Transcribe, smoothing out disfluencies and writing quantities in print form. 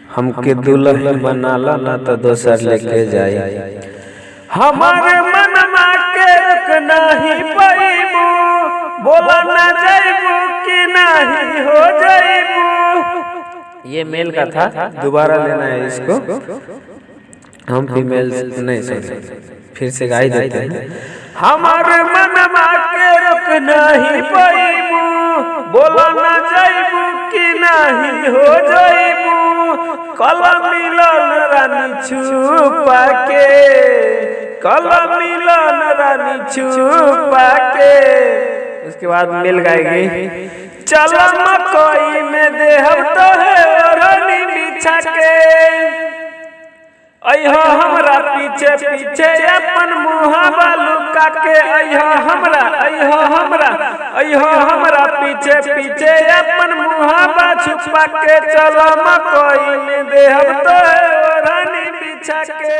हमके दुल्हन बनाला ना तो दोसर लेके जाई। हमारे मनमा के रुक नहीं पैबू, बोला ना जाइबू कि नहीं हो जाइबू। ये मेल का था, दोबारा लेना है इसको। हम फीमेल नहीं सॉरी फिर से गाई देते हैं। हमारे मनमा के रुक नहीं पैबू, बोला ना जाइबू कि नहीं हो जाइबू। कल मिलन रानी छुपा के, कल मिलन रानी छुपा के। उसके बाद मिल गाएगी। चल मकई में देहब तो है ओढ़नी बिछा के, अइहा हमरा पीछे पीछे अपन मुहावा लुका के। अइहा हमरा, अइहा हमरा, अइहा हमरा पीछे पीछे अपन मुहावा छुपा के। चल मकई में देहब तो है ओढ़नी बिछा के।